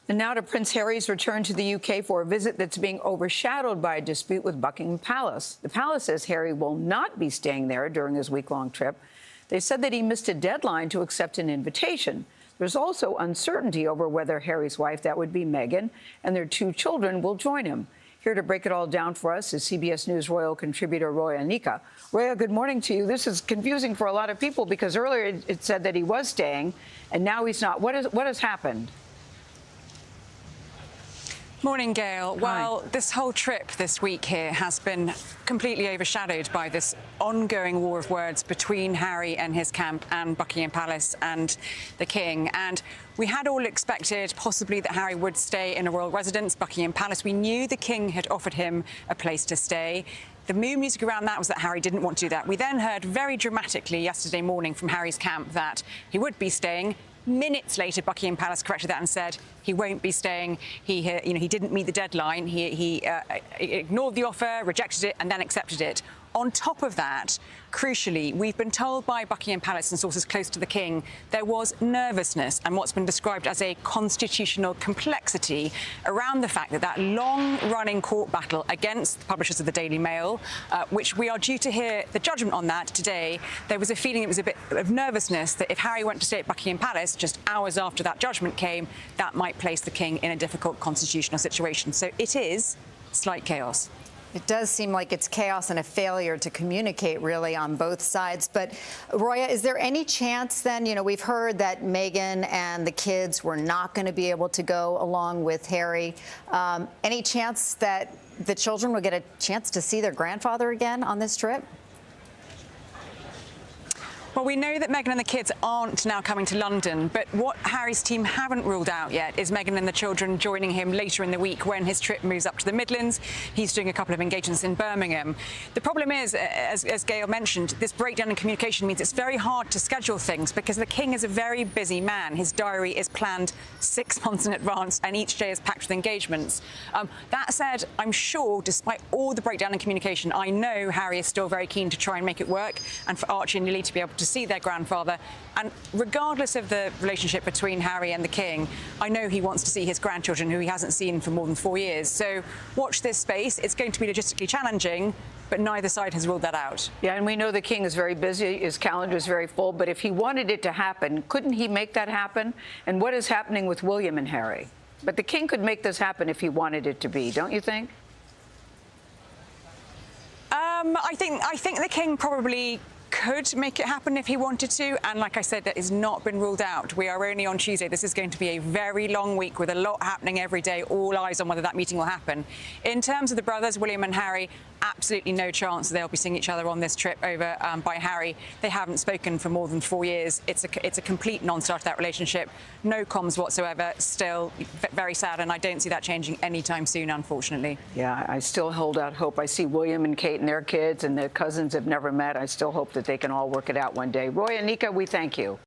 And now to Prince Harry's return to the UK for a visit that's being overshadowed by a dispute with Buckingham Palace. The palace says Harry will not be staying there during his week-long trip. They said that he missed a deadline to accept an invitation. There's also uncertainty over whether Harry's wife, that would be Meghan, and their 2 children will join him. Here to break it all down for us is CBS News royal contributor Roya Nikkhah. Roya, good morning to you. This is confusing for a lot of people because earlier it said that he was staying and now he's not. What has happened? Morning, Gayle. Well, this whole trip this week here has been completely overshadowed by this ongoing war of words between Harry and his camp and Buckingham Palace and the King. And we had all expected possibly that Harry would stay in a royal residence, Buckingham Palace. We knew the King had offered him a place to stay. The mood music around that was that Harry didn't want to do that. We then heard very dramatically yesterday morning from Harry's camp that he would be staying. Minutes later, Buckingham Palace corrected that and said he won't be staying. He didn't meet the deadline. He ignored the offer, rejected it, and then accepted it. On top of that, crucially, we've been told by Buckingham Palace and sources close to the King there was nervousness and what's been described as a constitutional complexity around the fact that that long-running court battle against the publishers of the Daily Mail, which we are due to hear the judgment on that today, there was a feeling it was a bit of nervousness that if Harry went to stay at Buckingham Palace just hours after that judgment came, that might place the King in a difficult constitutional situation. So it is slight chaos. It does seem like it's chaos and a failure to communicate, really, on both sides. But, Roya, is there any chance then, we've heard that Meghan and the kids were not going to be able to go along with Harry. Any chance that the children will get a chance to see their grandfather again on this trip? Well, we know that Meghan and the kids aren't now coming to London, but what Harry's team haven't ruled out yet is Meghan and the children joining him later in the week when his trip moves up to the Midlands. He's doing a couple of engagements in Birmingham. The problem is, as Gayle mentioned, this breakdown in communication means it's very hard to schedule things because the King is a very busy man. His diary is planned 6 months in advance and each day is packed with engagements. That said, I'm sure, despite all the breakdown in communication, I know Harry is still very keen to try and make it work and for Archie and Lily to be able to see their grandfather. And regardless of the relationship between Harry and the King, I know he wants to see his grandchildren, who he hasn't seen for more than 4 years. So watch this space. It's going to be logistically challenging, but neither side has ruled that out. Yeah, and we know the King is very busy. His calendar is very full. But if he wanted it to happen, couldn't he make that happen? And what is happening with William and Harry? But the King could make this happen if he wanted it to be, don't you think? I think the King probably could make it happen if he wanted to, and like I said, that has not been ruled out. We are only on Tuesday. This is going to be a very long week with a lot happening every day, all eyes on whether that meeting will happen. In terms of the brothers, William and Harry, absolutely no chance they'll be seeing each other on this trip over by Harry. They haven't spoken for more than 4 years. It's a complete non-starter, that relationship. No comms whatsoever. Still very sad, and I don't see that changing anytime soon, unfortunately. Yeah, I still hold out hope. I see William and Kate and their kids, and their cousins have never met. I still hope that they can all work it out one day. Roya Nikkhah, we thank you.